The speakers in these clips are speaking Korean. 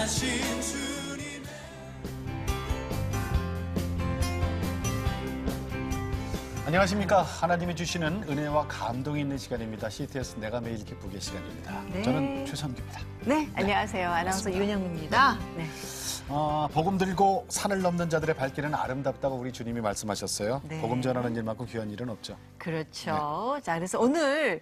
하신 주님. 안녕하십니까. 하나님이 주시는 은혜와 감동이 있는 시간입니다. CTS 내가 매일 기쁘게 시간입니다. 네. 저는 최선규입니다. 네, 안녕하세요. 아나운서 윤영입니다. 네. 복음 들고 산을 넘는 자들의 발길은 아름답다고 우리 주님이 말씀하셨어요. 네. 복음 전하는 일만큼 귀한 일은 없죠. 그렇죠. 자, 그래서 오늘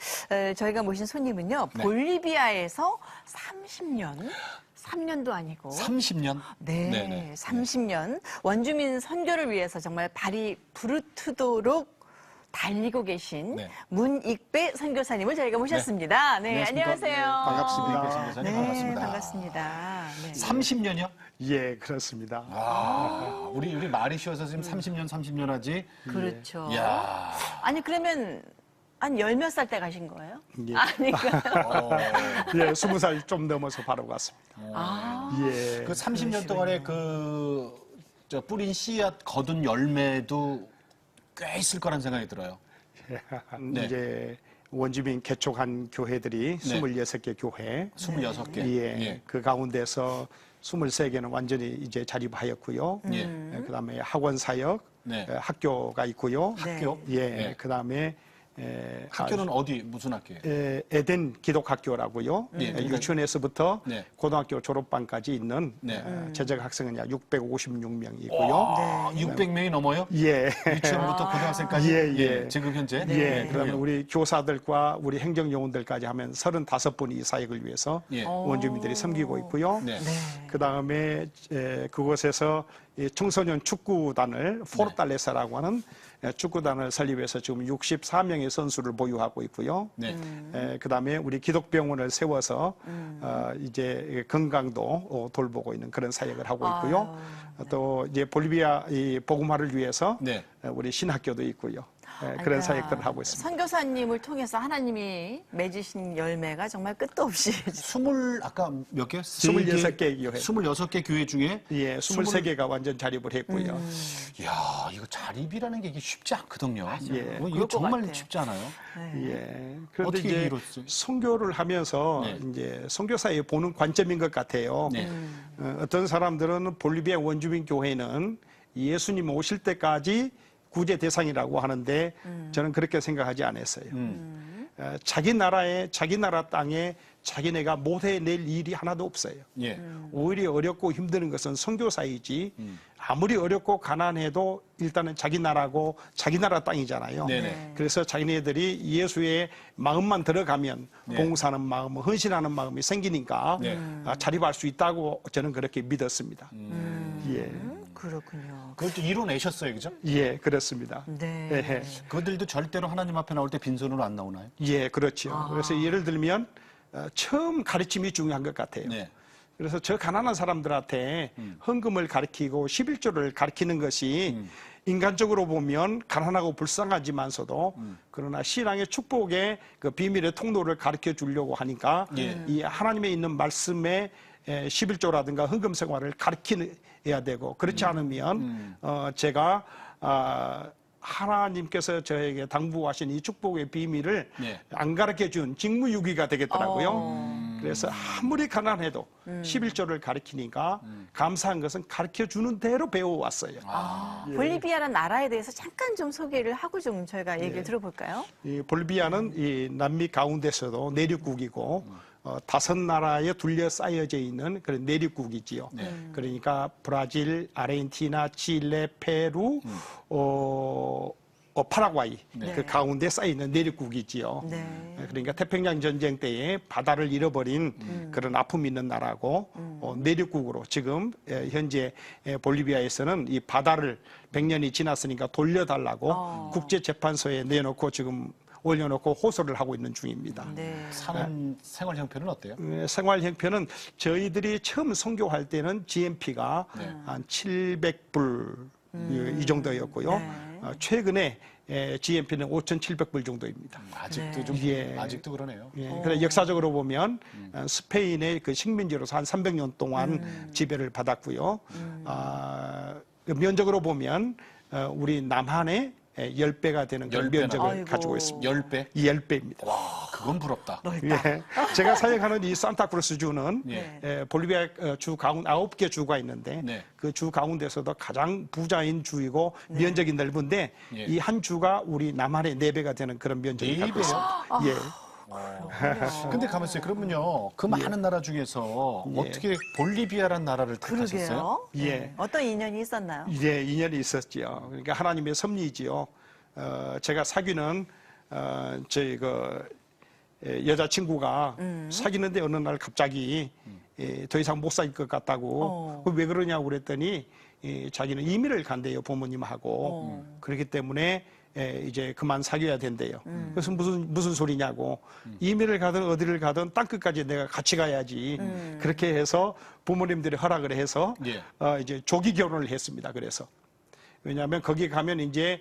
저희가 모신 손님은요. 네. 볼리비아에서 30년, 3년도 아니고 30년? 네, 네네. 30년 원주민 선교를 위해서 정말 발이 부르트도록 달리고 계신 네. 문익배 선교사님을 저희가 모셨습니다. 네, 안녕하십니까. 안녕하세요. 반갑습니다. 이익배 선교사님, 네, 반갑습니다. 반갑습니다. 네. 30년이요? 예, 그렇습니다. 우리 말이 쉬워서 지금 30년 하지. 그렇죠. 이야. 아니 그러면 한 열 몇 살 때 가신 거예요? 예. 아니까요. 예, 20살 좀 넘어서 바로 갔습니다. 예. 그 30년 동안에 저 뿌린 씨앗 거둔 열매도 꽤 있을 거란 생각이 들어요. 네. 이제 원주민 개척한 교회들이 네. 26개 교회. 26개. 예. 그 가운데서 23개는 완전히 이제 자립하였고요. 예. 그다음에 학원 사역, 네. 학교가 있고요. 학교? 예. 네. 그다음에 학교는 어디 무슨 학교예요? 에덴 기독학교라고요. 네, 그러니까- 유치원에서부터 네. 고등학교 졸업반까지 있는 네. 재적 학생은 약 656명이고요. 와, 600명이 넘어요? 예. 유치원부터 고등학생까지? 예. 지금 현재? 예. 그러면 우리 교사들과 우리 행정요원들까지 하면 35분이 이 사역을 위해서 예. 원주민들이 섬기고 있고요. 네. 그 다음에 그곳에서 이 청소년 축구단을 포르탈레사라고 하는 축구단을 설립해서 지금 64명의 선수를 보유하고 있고요. 네. 그다음에 우리 기독병원을 세워서 이제 건강도 돌보고 있는 그런 사역을 하고 있고요. 또 이제 볼리비아 이 복음화를 위해서 네. 우리 신학교도 있고요. 그런 그러니까 사역들을 하고 있습니다. 선교사님을 통해서 하나님이 맺으신 열매가 정말 끝도 없이 아까 몇 개? 26개 교회. 26개 교회 중에? 예, 23개가 완전 자립을 했고요. 이야, 이거 자립이라는 게 이게 쉽지 않거든요. 예. 이거 그럴 것 정말 같아요. 쉽지 않아요. 예. 그런데 어떻게 이제 이뤘어요? 선교를 하면서 네. 이제 선교사에 보는 관점인 것 같아요. 네. 어떤 사람들은 볼리비아 원주민 교회는 예수님 오실 때까지 구제 대상이라고 하는데 저는 그렇게 생각하지 않았어요. 자기 나라에 자기 나라 땅에 자기네가 못 해낼 일이 하나도 없어요. 예. 오히려 어렵고 힘드는 것은 선교사이지 아무리 어렵고 가난해도 일단은 자기 나라고 자기 나라 땅이잖아요. 네네. 그래서 자기네들이 예수의 마음만 들어가면 봉사하는 마음, 헌신하는 마음이 생기니까 네. 자립할 수 있다고 저는 그렇게 믿었습니다. 예. 그렇군요. 그것도 이뤄내셨어요, 그죠? 예, 그렇습니다. 네. 예, 그들도 절대로 하나님 앞에 나올 때 빈손으로 안 나오나요? 예, 그렇죠. 그래서 예를 들면 처음 가르침이 중요한 것 같아요. 네. 그래서 저 가난한 사람들한테 헌금을 가르치고 11조를 가르치는 것이 인간적으로 보면 가난하고 불쌍하지만서도 그러나 신앙의 축복의 그 비밀의 통로를 가르쳐 주려고 하니까 예. 이 하나님에 있는 말씀의 11조라든가 헌금 생활을 가르쳐야 되고 그렇지 않으면 제가 하나님께서 저에게 당부하신 이 축복의 비밀을 네. 안 가르쳐준 직무유기가 되겠더라고요. 그래서 아무리 가난해도 11조를 가르치니까 감사한 것은 가르쳐주는 대로 배워왔어요. 볼리비아라는 나라에 대해서 잠깐 좀 소개를 하고 좀 저희가 얘기를 들어볼까요? 이 볼리비아는 이 남미 가운데서도 내륙국이고 5나라에 둘러싸여져 있는 그런 내륙국이지요. 그러니까 브라질, 아르헨티나, 칠레, 페루, 파라과이 그 가운데 쌓여 있는 내륙국이지요. 네. 그러니까 태평양 전쟁 때에 바다를 잃어버린 그런 아픔이 있는 나라고 내륙국으로 지금 현재 볼리비아에서는 이 바다를 100년이 지났으니까 돌려달라고 국제재판소에 내놓고 지금 올려놓고 호소를 하고 있는 중입니다. 네. 사는 생활 형편은 어때요? 생활 형편은 저희들이 처음 선교할 때는 GMP가 한 700불 이 정도였고요. 네. 최근에 GMP는 5,700불 정도입니다. 아직도 좀 예. 아직도 그러네요. 예, 그래 역사적으로 보면 스페인의 그 식민지로서 한 300년 동안 지배를 받았고요. 면적으로 보면 우리 남한의 10배가 되는 그런 10 배나. 면적을 아이고. 가지고 있습니다. 10배? 10배입니다. 와, 그건 부럽다. 예, 제가 사역하는 이 산타크루스 주는 예. 볼리비아 주 가운데 9개 주가 있는데 네. 그 주 가운데서도 가장 부자인 주이고 면적이 넓은데 예. 이 한 주가 우리 남한의 4배가 되는 그런 면적을 갖고 4배요? 있습니다. 예. 근데 가만히 있어요. 그러면요, 그 많은 나라 중에서 어떻게 볼리비아란 나라를 택하셨어요? 그러게요. 예. 어떤 인연이 있었나요? 예, 인연이 있었지요. 그러니까 하나님의 섭리이지요. 제가 사귀는 저희 여자친구가 사귀는데 어느 날 갑자기 더 이상 못 사귈 것 같다고 왜 그러냐고 그랬더니 자기는 이민을 간대요, 부모님하고. 그렇기 때문에 이제 그만 사귀어야 된대요. 그래서 무슨 소리냐고. 이민을 가든 어디를 가든 땅끝까지 내가 같이 가야지. 그렇게 해서 부모님들이 허락을 해서 예. 이제 조기 결혼을 했습니다. 그래서. 왜냐하면 거기 가면 이제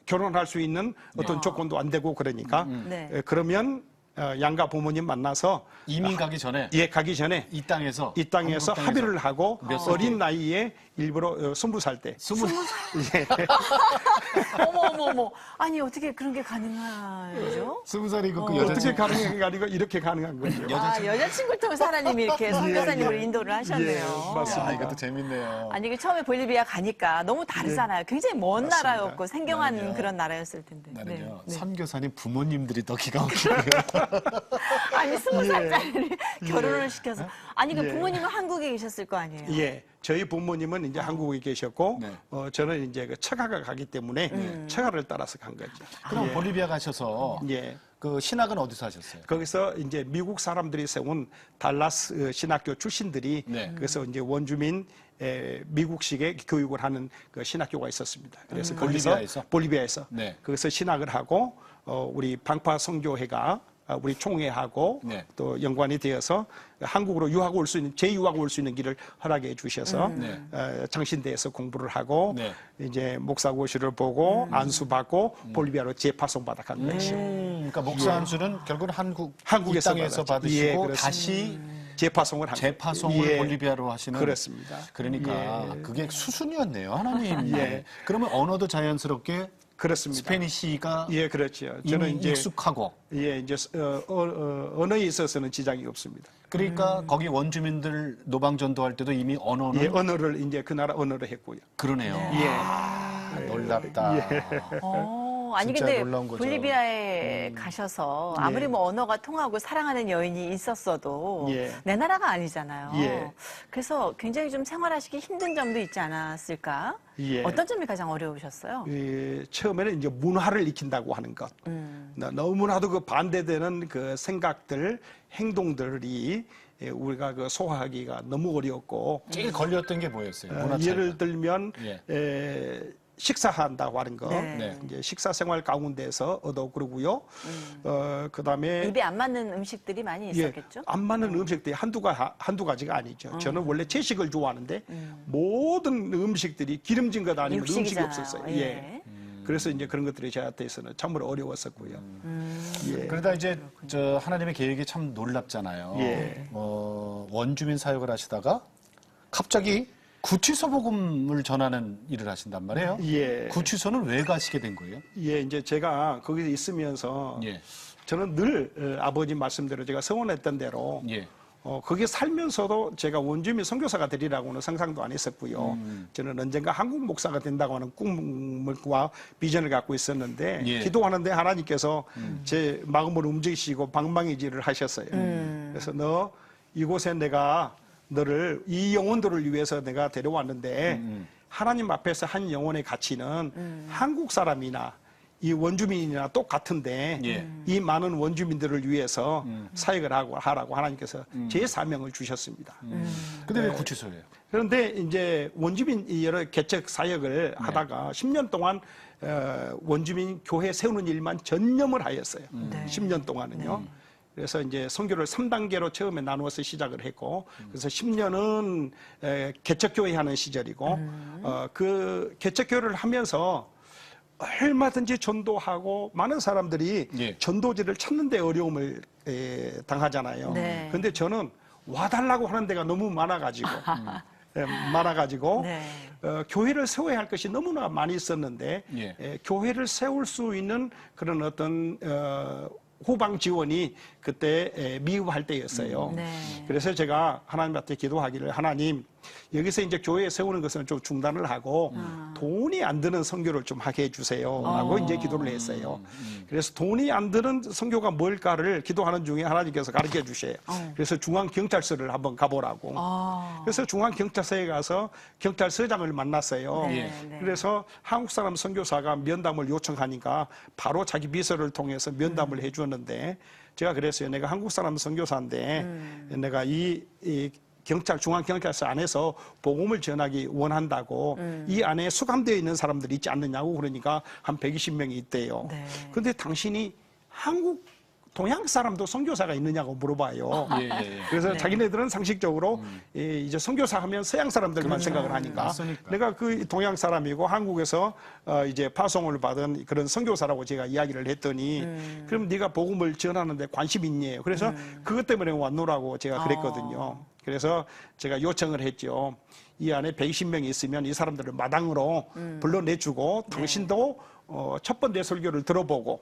결혼할 수 있는 어떤 조건도 안 되고 그러니까 네. 그러면 양가 부모님 만나서 이민 가기 전에 가기 전에 이 땅에서 이 땅에서 한국 합의를 하고 몇 살 어린 때? 나이에 일부러 20살 때 20 어머. 아니, 어떻게 그런 게 가능하죠? 20살이고 그 어떻게 여자친구 가능한 게 아니고 이렇게 가능한 거죠. 여자친구를 통해서 하나님이 이렇게 선교사님으로 인도를 하셨네요. 예, 맞습니다. 아, 이것도 재밌네요. 아니, 이게 처음에 볼리비아 가니까 너무 다르잖아요. 굉장히 먼 맞습니다. 나라였고 생경한 나는요. 그런 나라였을 텐데. 나는요, 네. 선교사님 부모님들이 더 기가 막히네요. 아니, 20살짜리를 결혼을 시켜서. 아니, 그 예. 부모님은 한국에 계셨을 거 아니에요? 예, 저희 부모님은 이제 한국에 계셨고 네. 저는 이제 그 처가가 가기 때문에 처가를 따라서 간 거죠. 그럼 볼리비아 가셔서 예. 그 신학은 어디서 하셨어요? 거기서 이제 미국 사람들이 세운 달라스 신학교 출신들이 네. 그래서 이제 원주민 미국식의 교육을 하는 그 신학교가 있었습니다. 그래서 거기서 볼리비아에서 네. 거기서 신학을 하고 우리 방파 선교회가 우리 총회하고 네. 또 연관이 되어서 한국으로 유학 올 수 있는 재유학 올 수 있는 길을 허락해 주셔서 네. 장신대에서 공부를 하고 네. 이제 목사고시를 보고 안수받고 볼리비아로 재파송 받아 간 것이죠. 그러니까 목사 안수는 결국은 한국에서 이 땅에서 받았죠. 받으시고 예, 그렇습니다. 다시 재파송을 한 재파송을 거예요. 예. 볼리비아로 하시는 그렇습니다. 그러니까 그게 수순이었네요, 하나님. 예. 그러면 언어도 자연스럽게 그렇습니다. 스페니쉬가 예, 그렇죠. 이미 익숙하고 예, 이제 언어에 있어서는 지장이 없습니다. 그러니까 거기 원주민들 노방전도할 때도 이미 언어는 예, 언어를 이제 그 나라 언어로 했고요. 그러네요. 예. 아, 놀랍다. 아니 진짜 근데 놀라운 거죠. 볼리비아에 가셔서 아무리 뭐 언어가 통하고 사랑하는 여인이 있었어도 예. 내 나라가 아니잖아요. 예. 그래서 굉장히 좀 생활하시기 힘든 점도 있지 않았을까? 예. 어떤 점이 가장 어려우셨어요? 처음에는 이제 문화를 익힌다고 하는 것. 너무나도 그 반대되는 그 생각들, 행동들이 우리가 그 소화하기가 너무 어려웠고. 제일 걸렸던 게 뭐였어요? 문화 차이가. 예를 들면 예. 식사한다고 하는 거, 네. 이제 식사 생활 가운데서 그러고요. 그다음에 입에 안 맞는 음식들이 많이 있었겠죠? 안 맞는 음식들이 한두 가지가 아니죠. 저는 원래 채식을 좋아하는데 모든 음식들이 기름진 것 아니면 음식이 육식이잖아요. 없었어요. 예. 예. 그래서 이제 그런 것들이 저한테서는 참으로 어려웠었고요. 예. 그러다 이제 저 하나님의 계획이 참 놀랍잖아요. 예. 원주민 사역을 하시다가 갑자기 구치소 복음을 전하는 일을 하신단 말이에요. 예. 구치소는 왜 가시게 된 거예요? 예, 이제 제가 거기서 있으면서 예. 저는 늘 아버지 말씀대로 제가 서원했던 대로 예. 거기에 살면서도 제가 원주민 선교사가 되리라고는 상상도 안 했었고요. 저는 언젠가 한국 목사가 된다고 하는 꿈과 비전을 갖고 있었는데 예. 기도하는데 하나님께서 제 마음을 움직이시고 방망이질을 하셨어요. 그래서 너 이곳에 내가 너를 이 영혼들을 위해서 내가 데려왔는데 하나님 앞에서 한 영혼의 가치는 한국 사람이나 이 원주민이나 똑같은데 예. 이 많은 원주민들을 위해서 사역을 하라고 하나님께서 제 사명을 주셨습니다. 근데 왜 구치소예요? 그런데 이제 원주민 여러 개척 사역을 하다가 10년 동안 원주민 교회 세우는 일만 전념을 하였어요. 네. 10년 동안은요. 그래서 이제 선교를 3단계로 처음에 나누어서 시작을 했고, 그래서 10년은 개척교회 하는 시절이고, 그 개척교회를 하면서 얼마든지 전도하고 많은 사람들이 예. 전도지를 찾는 데 어려움을 당하잖아요. 네. 근데 저는 와달라고 하는 데가 너무 많아가지고 많아가지고 네. 교회를 세워야 할 것이 너무나 많이 있었는데 예. 교회를 세울 수 있는 그런 어떤 후방 지원이 그때 미흡할 때였어요. 네. 그래서 제가 하나님한테 기도하기를 하나님 여기서 이제 교회 세우는 것은 좀 중단을 하고 돈이 안 드는 선교를 좀 하게 해주세요 라고 이제 기도를 했어요. 그래서 돈이 안 드는 선교가 뭘까를 기도하는 중에 하나님께서 가르쳐 주셔요. 그래서 중앙경찰서를 한번 가보라고. 그래서 중앙경찰서에 가서 경찰서장을 만났어요. 네, 네. 그래서 한국 사람 선교사가 면담을 요청하니까 바로 자기 비서를 통해서 면담을 해주었는데 제가 그랬어요. 내가 한국 사람 선교사인데 내가 이 중앙경찰서 안에서 복음을 전하기 원한다고 이 안에 수감되어 있는 사람들이 있지 않느냐고 그러니까 한 120명이 있대요. 네. 그런데 당신이 동양 사람도 선교사가 있느냐고 물어봐요. 예. 그래서 네. 자기네들은 상식적으로 이제 선교사 하면 서양 사람들만 생각을 하니까 맞으니까. 내가 그 동양 사람이고 한국에서 이제 파송을 받은 그런 선교사라고 제가 이야기를 했더니 그럼 네가 복음을 전하는데 관심 있니? 그래서 그것 때문에 왔노라고 제가 그랬거든요. 그래서 제가 요청을 했죠. 이 안에 120명이 있으면 이 사람들을 마당으로 불러내주고 당신도 첫 번째 설교를 들어보고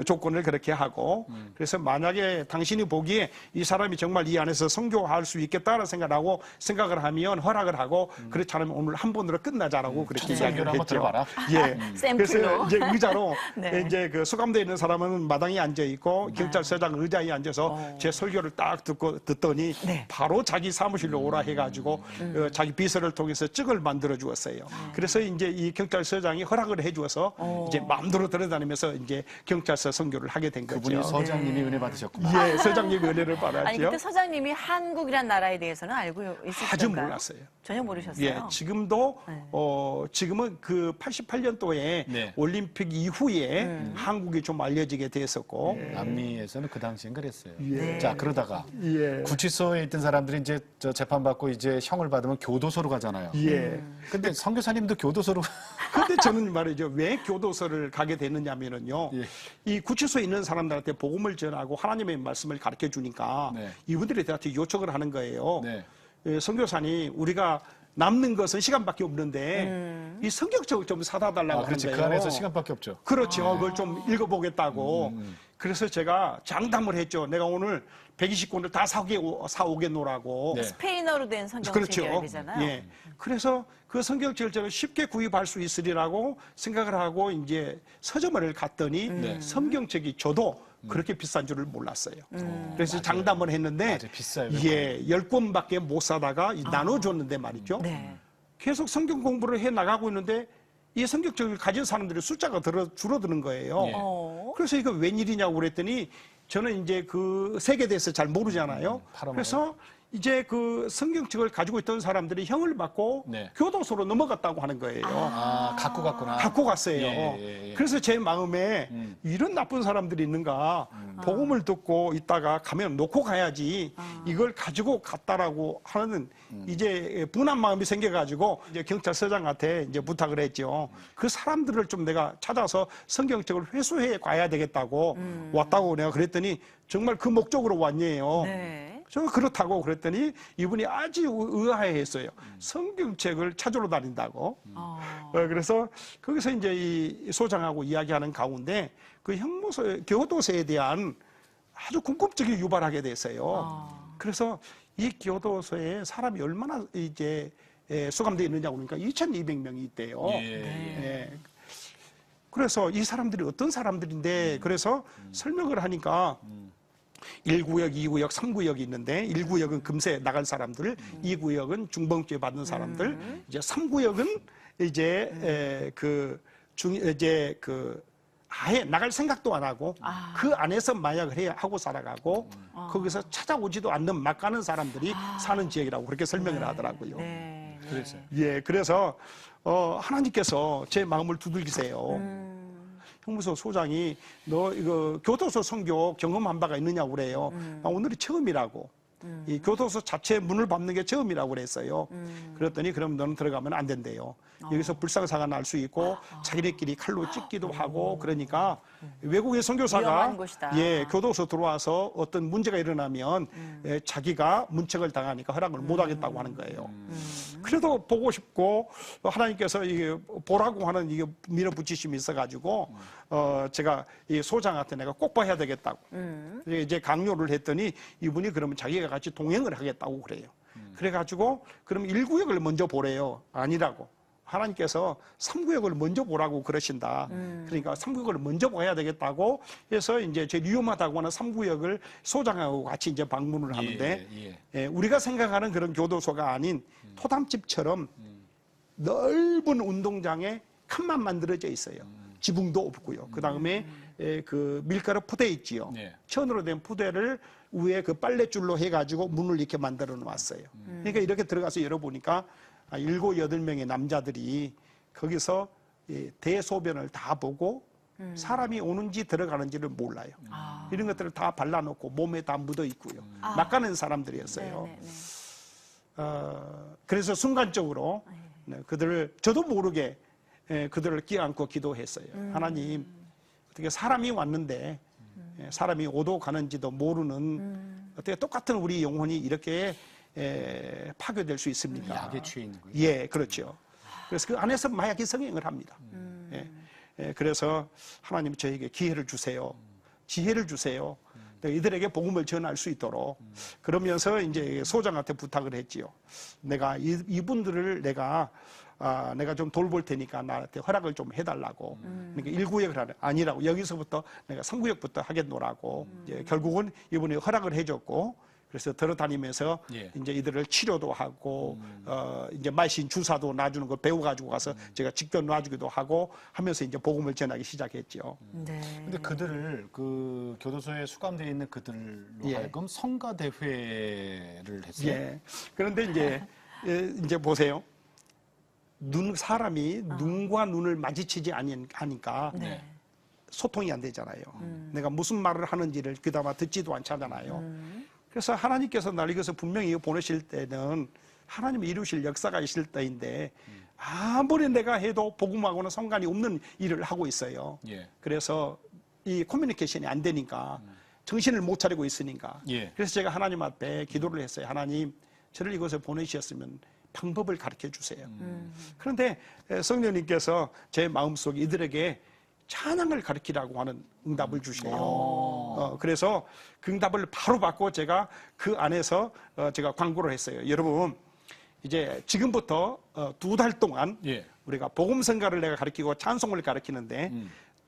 조건을 그렇게 하고 그래서 만약에 당신이 보기에 이 사람이 정말 이 안에서 선교할 수 있겠다는 생각을 하면 허락을 하고 그렇지 않으면 오늘 한 번으로 끝나자라고 그렇게 이야기를 한번 했죠. 들어봐라. 예. 샘플로. 그래서 이제 의자로 네. 이제 그 수감되어 있는 사람은 마당에 앉아 있고 경찰서장 의자에 앉아서 제 설교를 딱 듣더니 네. 바로 자기 사무실로 오라 해가지고 자기 비서를 통해서 찍을 만들어 주었어요. 그래서 이제 이 경찰서장이 허락을 해주어서 이제 마음대로 돌아다니면서 이제 경찰서 선교를 하게 된 거죠. 그분이 서장님이 은혜 받으셨구나. 예, 서장님 은혜를 아니 받았죠. 그때 서장님이 한국이란 나라에 대해서는 알고 있으셨던가요? 아주 몰랐어요. 전혀 모르셨어요. 예, 지금도 네. 지금은 그 88년도에 네. 올림픽 이후에 한국이 좀 알려지게 됐었고 남미에서는 그 당시엔 그랬어요. 네. 자, 그러다가 예. 구치소에 있던 사람들이 이제 저 재판받고 이제 형을 받으면 교도소로 가잖아요. 예. 근데 선교사님도 교도소로 근데 저는 말이죠. 왜 교도소를 가게 됐느냐면은요. 예. 이 구치소에 있는 사람들한테 복음을 전하고 하나님의 말씀을 가르쳐 주니까 네. 이분들이 저한테 요청을 하는 거예요. 네. 예, 선교사님, 우리가 남는 것은 시간밖에 없는데 이 성경책을 좀 사다 달라고 하는 그렇지. 거예요. 그 안에서 시간밖에 없죠. 그렇죠. 그걸 좀 읽어보겠다고. 그래서 제가 장담을 했죠. 내가 오늘 120권을 다 사오겠노라고. 네. 스페인어로 된 성경책이어야 그렇죠. 되잖아요. 예. 그래서 그 성경책을 제가 쉽게 구입할 수 있으리라고 생각을 하고 이제 서점을 갔더니 네. 성경책이 저도 그렇게 비싼 줄을 몰랐어요. 그래서 장담을 했는데 맞아요. 비싸요. 예, 10권밖에 못 사다가 나눠줬는데 말이죠. 네. 계속 성경 공부를 해 나가고 있는데 이 성경책을 가진 사람들의 숫자가 줄어드는 거예요. 예. 그래서 이거 웬일이냐고 그랬더니 저는 이제 그 세계에 대해서 잘 모르잖아요. 팔아먹어요. 그래서 이제 그 성경책을 가지고 있던 사람들이 형을 받고 네. 교도소로 넘어갔다고 하는 거예요. 아, 갖고 갔구나. 갖고 갔어요. 예. 그래서 제 마음에 이런 나쁜 사람들이 있는가 복음을 듣고 있다가 가면 놓고 가야지 이걸 가지고 갔다라고 하는 이제 분한 마음이 생겨가지고 이제 경찰서장한테 이제 부탁을 했죠. 그 사람들을 좀 내가 찾아서 성경책을 회수해 가야 되겠다고 왔다고 내가 그랬더니 정말 그 목적으로 왔네요. 네. 저 그렇다고 그랬더니 이분이 아주 의아해했어요. 성경책을 찾으러 다닌다고. 그래서 거기서 이제 이 소장하고 이야기하는 가운데 그 교도소에 대한 아주 궁금증이 유발하게 됐어요. 그래서 이 교도소에 사람이 얼마나 이제 수감되어 있느냐고 그러니까 2,200명이 있대요. 예. 그래서 이 사람들이 어떤 사람들인데 그래서 설명을 하니까 1구역, 2구역, 3구역이 있는데 1구역은 금세 나갈 사람들, 2구역은 중범죄 받는 사람들, 이제 3구역은 이제 아예 나갈 생각도 안 하고 그 안에서 마약을 하고 살아가고 거기서 찾아오지도 않는 막 가는 사람들이 사는 지역이라고 그렇게 설명을 하더라고요. 네. 그래서 예, 그래서 하나님께서 제 마음을 두들기세요. 형무소 소장이 너 이거 교도소 선교 경험한 바가 있느냐고 그래요. 나 오늘이 처음이라고. 이 교도소 자체 문을 밟는 게 처음이라고 그랬어요. 그랬더니 그럼 너는 들어가면 안 된대요. 여기서 불상사가 날 수 있고 자기네끼리 칼로 찢기도 하고 그러니까 외국의 선교사가 위험한 곳이다. 예, 교도소 들어와서 어떤 문제가 일어나면 자기가 문책을 당하니까 허락을 못 하겠다고 하는 거예요. 그래도 보고 싶고 하나님께서 이게 보라고 하는 이게 밀어붙이심이 있어가지고 제가 이 소장한테 내가 꼭 봐야 되겠다고 이제 강요를 했더니 이분이 그러면 자기가 같이 동행을 하겠다고 그래요. 그래가지고 그럼 1구역을 먼저 보래요. 아니라고. 하나님께서 3구역을 먼저 보라고 그러신다. 그러니까 3구역을 먼저 봐야 되겠다고 해서 이제 제일 위험하다고 하는 3구역을 소장하고 같이 이제 방문을 하는데 예, 우리가 생각하는 그런 교도소가 아닌 토담집처럼 넓은 운동장에 칸만 만들어져 있어요. 지붕도 없고요. 그 다음에 그 밀가루 푸대 있지요. 네. 천으로 된 푸대를 위에 그 빨랫줄로 해가지고 문을 이렇게 만들어 놨어요. 그러니까 이렇게 들어가서 열어보니까 7, 8명의 남자들이 거기서 대소변을 다 보고 사람이 오는지 들어가는지를 몰라요. 이런 것들을 다 발라놓고 몸에 다 묻어 있고요. 막가는 사람들이었어요. 그래서 순간적으로 그들을 저도 모르게 그들을 끼안고 기도했어요. 하나님, 어떻게 사람이 왔는데 사람이 오도 가는지도 모르는 어떻게 똑같은 우리 영혼이 이렇게 파괴될 수 있습니까? 약에 취해 있는 거예요. 예, 그렇죠. 그래서 그 안에서 마약이 성행을 합니다. 그래서 하나님 저에게 기회를 주세요. 지혜를 주세요. 이들에게 복음을 전할 수 있도록 그러면서 이제 소장한테 부탁을 했지요. 내가 이분들을 내가 좀 돌볼 테니까 나한테 허락을 좀 해달라고. 그러니까 1구역을 아니라고. 여기서부터 내가 3구역부터 하겠노라고. 이제 결국은 이분이 허락을 해줬고, 그래서 들어다니면서 이제 이들을 치료도 하고, 이제 마신 주사도 놔주는 걸 배워가지고 가서 제가 직접 놔주기도 하고 하면서 이제 복음을 전하기 시작했죠. 네. 근데 그들을 그 교도소에 수감되어 있는 그들로 하여금 성가대회를 했어요. 예. 그런데 이제 보세요. 사람이 눈과 눈을 마주치지 아니까 네. 소통이 안 되잖아요. 내가 무슨 말을 하는지를 그나마 듣지도 않잖아요. 그래서 하나님께서 날 이것을 분명히 보내실 때는 하나님이 이루실 역사가 있을 때인데 아무리 내가 해도 복음하고는 상관이 없는 일을 하고 있어요. 그래서 이 커뮤니케이션이 안 되니까 정신을 못 차리고 있으니까 그래서 제가 하나님 앞에 기도를 했어요. 하나님, 저를 이곳에 보내주셨으면 방법을 가르쳐 주세요. 그런데 성령님께서 제 마음속에 이들에게 찬양을 가르치라고 하는 응답을 주시네요. 그래서 그 응답을 바로 받고 제가 그 안에서 제가 광고를 했어요. 여러분, 이제 지금부터 2달 동안 우리가 복음성가를 내가 가르치고 찬송을 가르치는데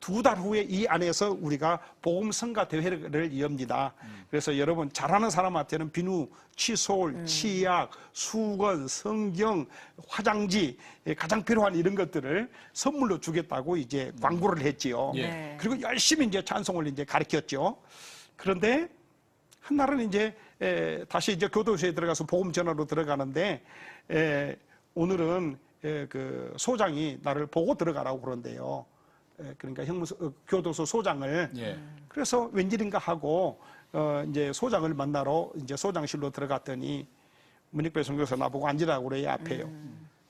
2달 후에 이 안에서 우리가 복음성가 대회를 엽니다. 그래서 여러분 잘하는 사람한테는 비누, 칫솔, 치약, 수건, 성경, 화장지 가장 필요한 이런 것들을 선물로 주겠다고 이제 광고를 했지요. 그리고 열심히 이제 찬송을 이제 가르쳤죠. 그런데 한 날은 이제 다시 이제 교도소에 들어가서 복음 전하러 들어가는데 오늘은 그 소장이 나를 보고 들어가라고 그런대요. 그러니까 교도소 소장을 그래서 웬일인가 하고 이제 소장을 만나러 이제 소장실로 들어갔더니 문익배 선교사 나보고 앉으라고 그래요, 앞에요.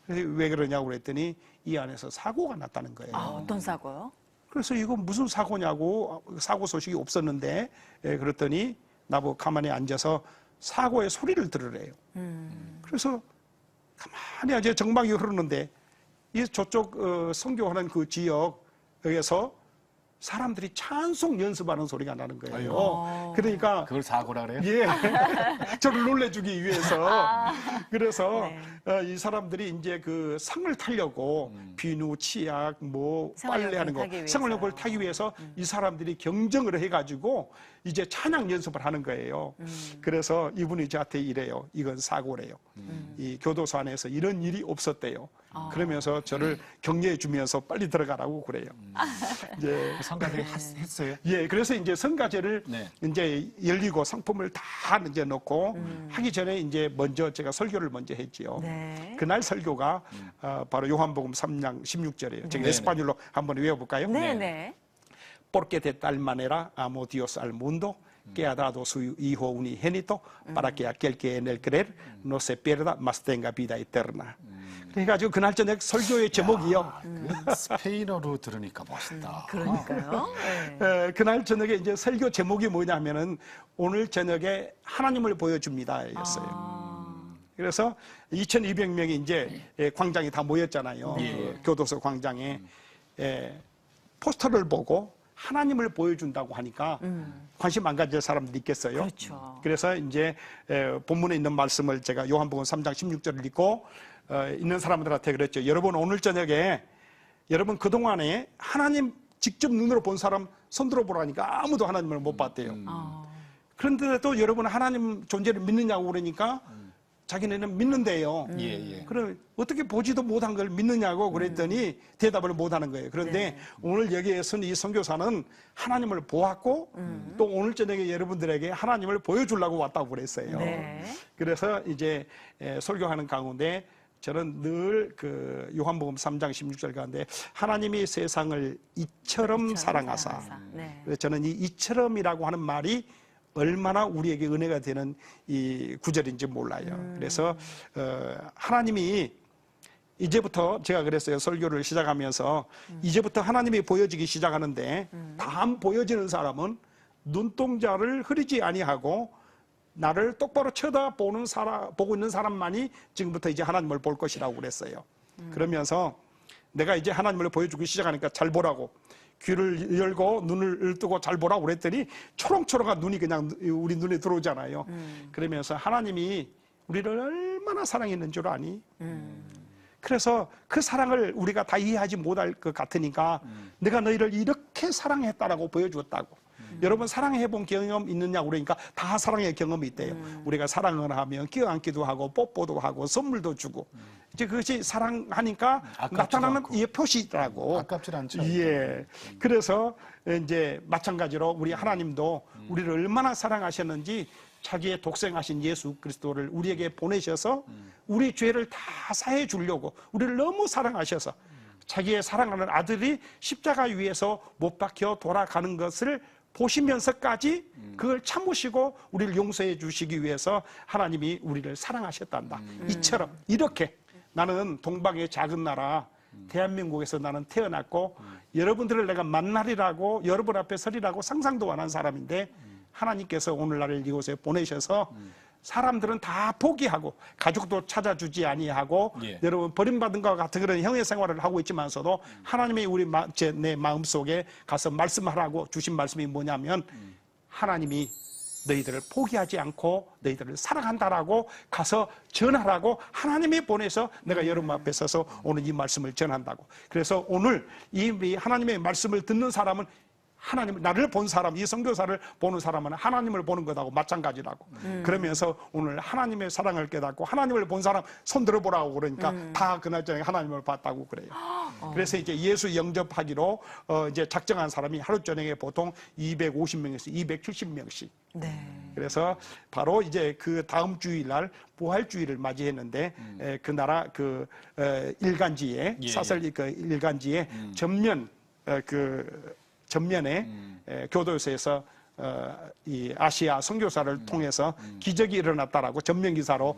그래서 왜 그러냐고 그랬더니 이 안에서 사고가 났다는 거예요. 어떤 사고요? 그래서 이거 무슨 사고냐고, 사고 소식이 없었는데 그랬더니 나보고 가만히 앉아서 사고의 소리를 들으래요. 그래서 가만히 이제 정막이 흐르는데 이 저쪽 선교하는 그 지역에서 사람들이 찬송 연습하는 소리가 나는 거예요. 그러니까 그걸 사고라 그래요? 예, 저를 놀래주기 위해서. 그래서 이 사람들이 이제 그 상을 타려고 비누, 치약, 뭐 빨래하는 거, 생활용품을 타기 위해서 이 사람들이 경쟁을 해가지고 이제 찬양 연습을 하는 거예요. 그래서 이분이 저한테 이래요. 이건 사고래요. 이 교도소 안에서 이런 일이 없었대요. 그러면서 저를 격려해 주면서 빨리 들어가라고 그래요. 이제 성가대회 했어요? 예, 그래서 이제 성가제를 이제 열리고 상품을 다 이제 넣고 하기 전에 이제 먼저 제가 설교를 먼저 했지요. 그날 설교가 바로 요한복음 3장 16절이에요. 제가 에스파뇰로 한번 외워볼까요? 네네. Porque de tal manera amó Dios al mundo queda su hijo unigénito para que aquel que en él creer no se pierda, mas tenga vida eterna. 그래가지고 그날 저녁 설교의 제목이요. 그 스페인어로 들으니까 멋있다. 그러니까요. 네. 그날 저녁에 이제 설교 제목이 뭐냐면은 오늘 저녁에 하나님을 보여줍니다였어요. 그래서 2,200명이 이제 광장에 다 모였잖아요. 그 교도소 광장에 포스터를 보고 하나님을 보여준다고 하니까 관심 안 가질 사람들이 있겠어요. 그렇죠. 그래서 이제 본문에 있는 말씀을 제가 요한복음 3장 16절을 읽고 있는 사람들한테 그랬죠. 여러분 오늘 저녁에 여러분 그동안에 하나님 직접 눈으로 본 사람 손 들어보라니까 아무도 하나님을 못 봤대요. 그런데도 여러분 하나님 존재를 믿느냐고 그러니까 자기네는 믿는데요. 그럼 어떻게 보지도 못한 걸 믿느냐고 그랬더니 대답을 못하는 거예요. 그런데 오늘 여기에서는 이 선교사는 하나님을 보았고 또 오늘 저녁에 여러분들에게 하나님을 보여주려고 왔다고 그랬어요. 그래서 이제 설교하는 가운데 저는 늘 그 요한복음 3장 16절 가운데 하나님이 세상을 이처럼 사랑하사. 그래서 저는 이 이처럼이라고 하는 말이 얼마나 우리에게 은혜가 되는 이 구절인지 몰라요. 그래서 하나님이 이제부터 제가 그랬어요. 설교를 시작하면서 이제부터 하나님이 보여지기 시작하는데 다음 보여지는 사람은 눈동자를 흐리지 아니하고 나를 똑바로 쳐다보는 보고 있는 사람만이 지금부터 이제 하나님을 볼 것이라고 그랬어요. 그러면서 내가 이제 하나님을 보여주기 시작하니까 잘 보라고. 귀를 열고 눈을 뜨고 잘 보라고 그랬더니 초롱초롱한 눈이 그냥 우리 눈에 들어오잖아요. 그러면서 하나님이 우리를 얼마나 사랑했는 줄 아니? 그래서 그 사랑을 우리가 다 이해하지 못할 것 같으니까 내가 너희를 이렇게 사랑했다라고 보여주었다고. 여러분 사랑해본 경험 있느냐고 그러니까 다 사랑의 경험이 있대요. 우리가 사랑을 하면 끼어안기도 하고 뽀뽀도 하고 선물도 주고 이제 그것이 사랑하니까 나타나는 이 표시더라고. 아깝지 않죠. 예. 그래서 이제 마찬가지로 우리 하나님도 우리를 얼마나 사랑하셨는지 자기의 독생하신 예수 그리스도를 우리에게 보내셔서 우리 죄를 다 사해 주려고 우리를 너무 사랑하셔서 자기의 사랑하는 아들이 십자가 위에서 못 박혀 돌아가는 것을 보시면서까지 그걸 참으시고 우리를 용서해 주시기 위해서 하나님이 우리를 사랑하셨단다. 이처럼 이렇게 나는 동방의 작은 나라 대한민국에서 나는 태어났고 여러분들을 내가 만나리라고 여러분 앞에 서리라고 상상도 안 한 사람인데 하나님께서 오늘 나를 이곳에 보내셔서 사람들은 다 포기하고 가족도 찾아주지 아니하고 여러분 버림받은 것과 같은 그런 형의 생활을 하고 있지만서도 하나님이 내 마음속에 가서 말씀하라고 주신 말씀이 뭐냐면 하나님이 너희들을 포기하지 않고 너희들을 사랑한다라고 가서 전하라고 하나님이 보내서 내가 여러분 앞에 서서 오늘 이 말씀을 전한다고. 그래서 오늘 이 하나님의 말씀을 듣는 사람은 하나님, 나를 본 사람, 이 선교사를 보는 사람은 하나님을 보는 것하고 마찬가지라고. 그러면서 오늘 하나님의 사랑을 깨닫고 하나님을 본 사람 손 들어보라고 그러니까 다 그날 저녁에 하나님을 봤다고 그래요. 그래서 이제 예수 영접하기로 이제 작정한 사람이 하루 저녁에 보통 250명에서 270명씩. 그래서 바로 이제 그 다음 주일날 부활주의를 맞이했는데 그 나라 그 일간지에 사설 그 일간지에 전면에 교도소에서 이 아시아 선교사를 통해서 기적이 일어났다라고 전면 기사로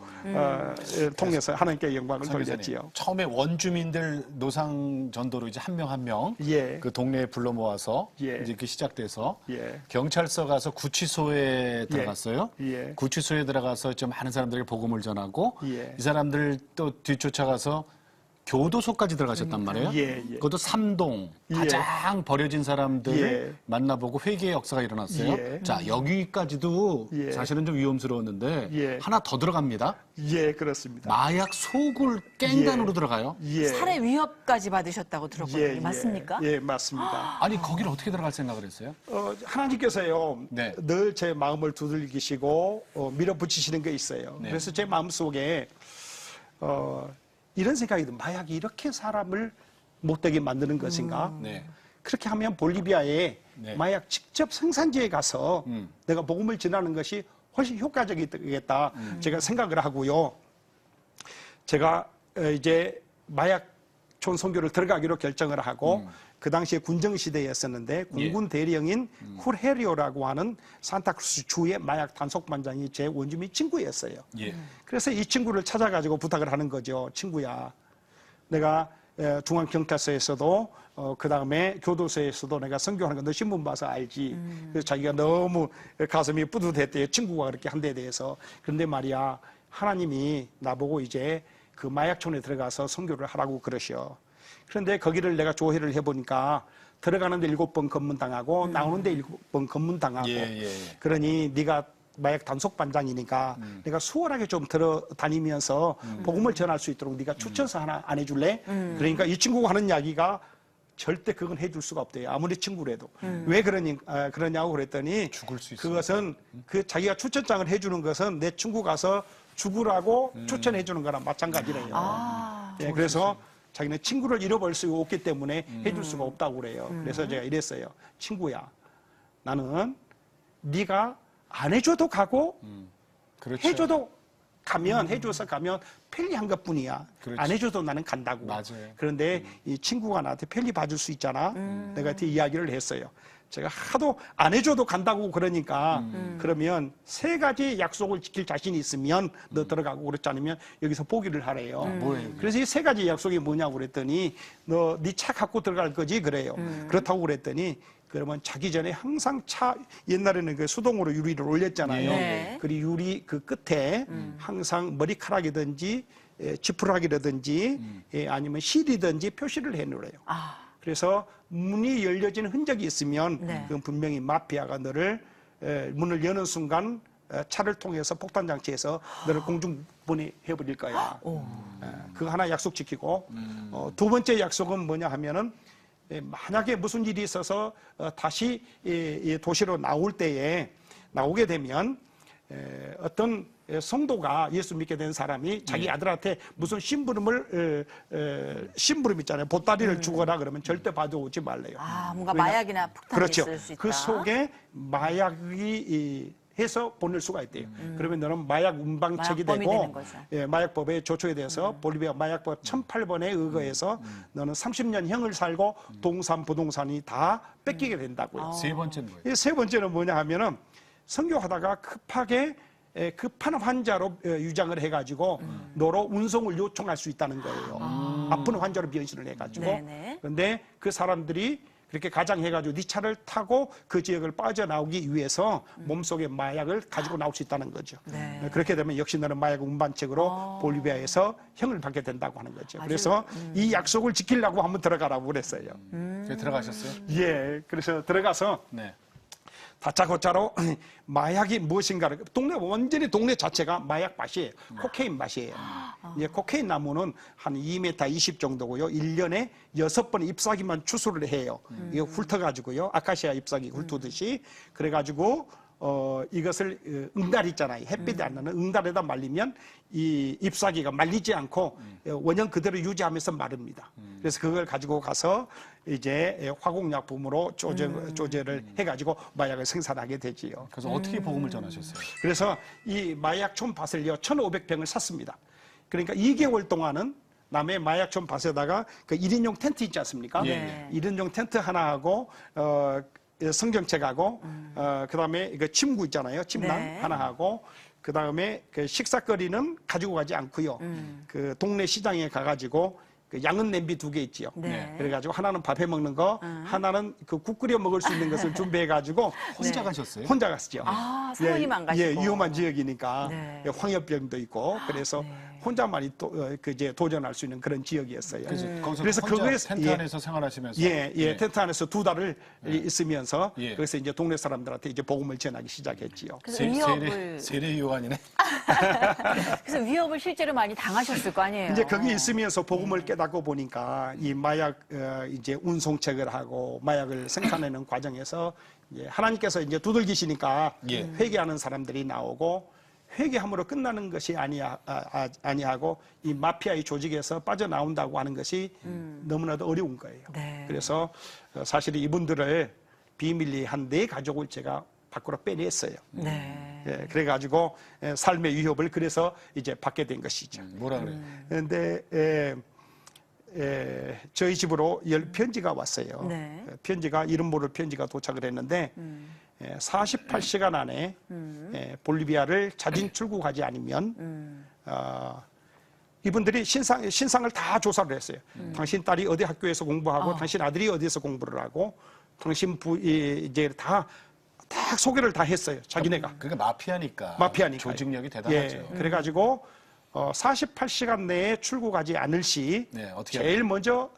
통해서 하나님께 영광을 돌렸지요. 처음에 원주민들 노상 전도로 이제 한 명 한 명 그 동네에 불러 모아서 이제 그 시작돼서 경찰서 가서 구치소에 들어갔어요. 구치소에 들어가서 좀 많은 사람들에게 복음을 전하고 이 사람들 또 뒤쫓아가서 교도소까지 들어가셨단 말이에요. 그것도 삼동 가장 버려진 사람들을 만나보고 회개의 역사가 일어났어요. 자, 여기까지도 사실은 좀 위험스러웠는데 하나 더 들어갑니다. 그렇습니다. 마약 소굴 깽단으로 들어가요. 살해 위협까지 받으셨다고 들었거든요. 맞습니까? 맞습니다. 아니 거기를 어떻게 들어갈 생각을 했어요? 하나님께서요 늘 제 마음을 두들기시고 밀어붙이시는 게 있어요. 그래서 제 마음속에 이런 생각이 든 마약이 이렇게 사람을 못되게 만드는 것인가? 그렇게 하면 볼리비아에 마약 직접 생산지에 가서 내가 복음을 전하는 것이 훨씬 효과적이겠다. 제가 생각을 하고요. 제가 이제 마약촌 선교를 들어가기로 결정을 하고 그 당시에 군정시대였었는데 공군 대령인 훌헤리오라고 하는 산타크루스 주의 마약 단속반장이 제 원주민 친구였어요. 예. 그래서 이 친구를 찾아가지고 부탁을 하는 거죠. 친구야, 내가 중앙경찰서에서도 그 다음에 교도소에서도 내가 선교하는 거 너 신문 봐서 알지. 그래서 자기가 너무 가슴이 뿌듯했대요. 친구가 그렇게 한 데 대해서. 그런데 말이야, 하나님이 나보고 이제 그 마약촌에 들어가서 선교를 하라고 그러셔. 그런데 거기를 내가 조회를 해보니까 들어가는데 7번 검문당하고 나오는데 7번 검문당하고 그러니 네가 마약 단속반장이니까 내가 수월하게 좀 들어다니면서 복음을 전할 수 있도록 네가 추천서 하나 안 해줄래? 그러니까 이 친구가 하는 이야기가 절대 그건 해줄 수가 없대요. 아무리 친구라도. 왜 그러냐고 그랬더니 죽을 수 있어요. 그것은 그 자기가 추천장을 해주는 것은 내 친구 가서 죽으라고 추천해 주는 거랑 마찬가지래요. 예, 그래서 자기는 친구를 잃어버릴 수가 없기 때문에 해줄 수가 없다고 그래요. 그래서 제가 이랬어요. 친구야, 나는 네가 안 해줘도 가고 그렇죠. 해줘도 가면 해줘서 가면 편리한 것뿐이야. 그렇죠. 안 해줘도 나는 간다고. 맞아요. 그런데 이 친구가 나한테 편리 봐줄 수 있잖아. 내가 이렇게 이야기를 했어요. 제가 하도 안 해줘도 간다고 그러니까 그러면 3가지 약속을 지킬 자신이 있으면 너 들어가고 그렇지 않으면 여기서 포기를 하래요. 뭐예요? 그래서 이 3가지 약속이 뭐냐고 그랬더니 너 네 차 갖고 들어갈 거지 그래요. 그렇다고 그랬더니 그러면 자기 전에 항상 차 옛날에는 그 수동으로 유리를 올렸잖아요. 네. 그 유리 그 끝에 항상 머리카락이든지 지푸라기라든지 아니면 실이든지 표시를 해놓으래요. 그래서 문이 열려진 흔적이 있으면 그건 분명히 마피아가 너를 문을 여는 순간 차를 통해서 폭탄 장치에서 너를 공중 보내버릴 거야. 그거 하나 약속 지키고 2번째 약속은 뭐냐 하면은 만약에 무슨 일이 있어서 다시 도시로 나오게 되면 어떤 성도가 예수 믿게 된 사람이 자기 아들한테 무슨 심부름 있잖아요. 보따리를 주거나 그러면 절대 가져오지 말래요. 뭔가 마약이나 폭탄이 그렇죠. 있을 수 있다. 그 속에 마약이 해서 보낼 수가 있대요. 그러면 너는 마약 운방책이 마약범이 되고 되는 거죠. 마약법의 조초에 대해서 볼리비아 마약법 1008번에 의거해서 너는 30년 형을 살고 동산, 부동산이 다 뺏기게 된다고요. 3번째는 뭐예요? 이 3번째는 뭐냐 하면은 선교하다가 급한 환자로 유장을 해가지고 너로 운송을 요청할 수 있다는 거예요. 아픈 환자로 변신을 해가지고. 네네. 그런데 그 사람들이 그렇게 가장해가지고 네 차를 타고 그 지역을 빠져나오기 위해서 몸속에 마약을 가지고 나올 수 있다는 거죠. 네. 그렇게 되면 역시 너는 마약 운반책으로 볼리비아에서 형을 받게 된다고 하는 거죠. 그래서 이 약속을 지키려고 한번 들어가라고 그랬어요. 들어가셨어요? 예, 그래서 들어가서 네. 다짜고짜로 마약이 무엇인가를 완전히 동네 자체가 마약 맛이에요. 코케인 맛이에요. 이제 코케인 나무는 한 2m 20 정도고요. 1년에 6번 잎사귀만 추수를 해요. 이거 훑어가지고요. 아카시아 잎사귀 훑듯이 그래가지고 이것을 응달 있잖아요. 햇빛이 안 나는 응달에다 말리면 이 잎사귀가 말리지 않고 원형 그대로 유지하면서 마릅니다. 그래서 그걸 가지고 가서 이제 화공약품으로 조제를 해가지고 마약을 생산하게 되지요. 그래서 어떻게 복음을 전하셨어요? 그래서 이 마약촌 밭을요 1,500평을 샀습니다. 그러니까 2개월 동안은 남의 마약촌 밭에다가 그 1인용 텐트 있지 않습니까? 네. 1인용 텐트 하나 하고 성경책하고 그다음에 그 침구 있잖아요. 침낭 네. 하나 하고 그다음에 그 식사거리는 가지고 가지 않고요. 그 동네 시장에 가가지고 그 양은 냄비 2개 있지요. 네. 그래가지고 하나는 밥해 먹는 거, 하나는 그 국 끓여 먹을 수 있는 것을 준비해가지고 혼자 가셨어요? 혼자 갔죠. 사모님 안 가시고. 예, 위험한 지역이니까 네. 황열병도 있고 그래서 혼자만이 이제 도전할 수 있는 그런 지역이었어요. 거기서 그래서 혼자 거기에서 텐트 안에서 생활하시면서 텐트 안에서 2달을 있으면서 예. 그래서 이제 동네 사람들한테 이제 복음을 전하기 시작했지요. 그래서 위협을 세례 요한이네. 그래서 위협을 실제로 많이 당하셨을 거 아니에요. 이제 거기 있으면서 복음을 깨닫고 보니까 이 마약 이제 운송책을 하고 마약을 생산하는 과정에서 이제 하나님께서 이제 두들기시니까 예. 회개하는 사람들이 나오고 회개함으로 끝나는 것이 아니하고 이 마피아의 조직에서 빠져나온다고 하는 것이 너무나도 어려운 거예요. 네. 그래서 사실 이분들을 비밀리 한 4가족을 제가 밖으로 빼냈어요. 네. 예, 그래가지고 삶의 위협을 그래서 이제 받게 된 것이죠. 뭐라 그래요? 그런데 저희 집으로 편지가 왔어요. 네. 편지가 이름 모를 편지가 도착을 했는데 48시간 안에 볼리비아를 자진 출국하지 않으면 이분들이 신상을 다 조사를 했어요. 당신 딸이 어디 학교에서 공부하고 당신 아들이 어디에서 공부를 하고 당신 이제 다 소개를 다 했어요. 자기네가. 그러니까 마피아니까. 조직력이 대단하죠. 예, 그래가지고 48시간 내에 출국하지 않을 시 네, 어떻게 제일 먼저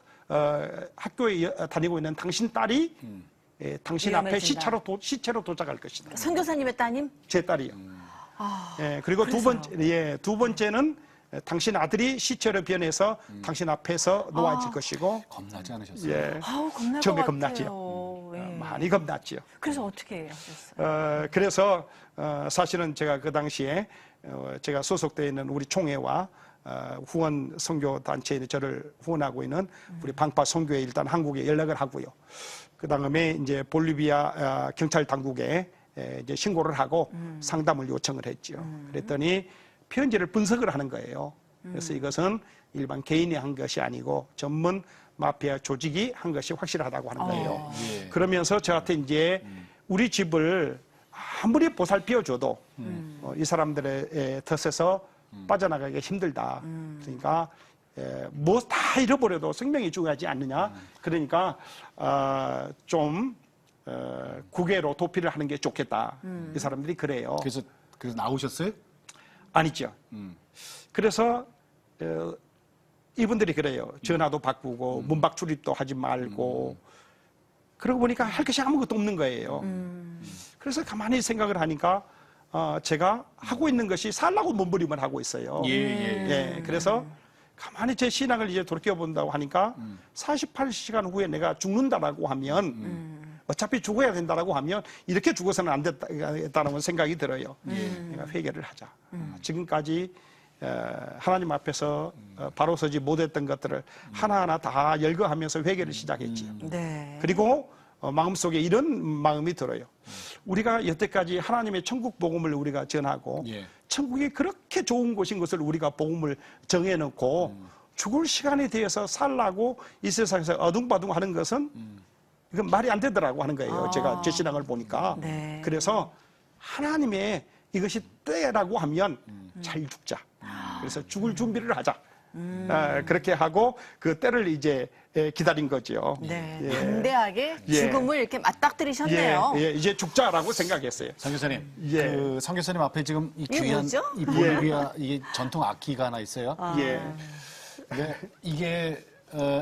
학교에 다니고 있는 당신 딸이 당신 앞에 위험해진다. 시체로 도착할 것이다. 선교사님의 따님? 제 딸이요. 그리고 두 번째는 당신 아들이 시체로 변해서 당신 앞에서 놓아질 것이고. 겁나지 않으셨어요? 예. 겁날 것 처음에 같아요. 겁났지요. 예. 많이 겁났지요. 그래서 어떻게 하셨어요? 그래서 사실은 제가 그 당시에 제가 소속되어 있는 우리 총회와 후원 선교 단체에 저를 후원하고 있는 우리 방파 선교회 일단 한국에 연락을 하고요. 그 다음에 이제 볼리비아 경찰 당국에 이제 신고를 하고 상담을 요청을 했죠. 그랬더니 편지를 분석을 하는 거예요. 그래서 이것은 일반 개인이 한 것이 아니고 전문 마피아 조직이 한 것이 확실하다고 하는 거예요. 예. 그러면서 저한테 이제 우리 집을 아무리 보살펴줘도 이 사람들의 덫에서 빠져나가기가 힘들다. 그러니까 뭐 다 잃어버려도 생명이 중요하지 않느냐. 그러니까 좀 국외로 도피를 하는 게 좋겠다. 이 사람들이 그래요. 그래서 나오셨어요? 아니죠. 그래서 이분들이 그래요. 전화도 바꾸고 문박 출입도 하지 말고 그러고 보니까 할 것이 아무것도 없는 거예요. 그래서 가만히 생각을 하니까 제가 하고 있는 것이 살라고 몸부림을 하고 있어요. 예, 그래서 가만히 제 신앙을 이제 돌이켜본다고 하니까 48시간 후에 내가 죽는다라고 하면 어차피 죽어야 된다라고 하면 이렇게 죽어서는 안 됐다는 생각이 들어요. 내가 회개를 하자. 지금까지 하나님 앞에서 바로 서지 못했던 것들을 하나하나 다 열거하면서 회개를 시작했지요. 네. 그리고 마음속에 이런 마음이 들어요. 우리가 여태까지 하나님의 천국 복음을 우리가 전하고 천국이 그렇게 좋은 곳인 것을 우리가 복음을 정해놓고 죽을 시간에 대해서 살라고 이 세상에서 어둥바둥 하는 것은 이건 말이 안 되더라고 하는 거예요. 제가 제 신앙을 보니까. 네. 그래서 하나님의 이것이 때라고 하면 잘 죽자. 그래서 죽을 준비를 하자. 그렇게 하고 그 때를 이제 기다린 거죠. 네. 예. 담대하게 예. 죽음을 이렇게 맞닥뜨리셨네요. 예, 이제 죽자라고 생각했어요. 선교사님, 예. 그 선교사님 앞에 지금 이 이게 귀한 뭐죠? 이 볼리비아 이게 전통 악기가 하나 있어요. 예. 네, 이게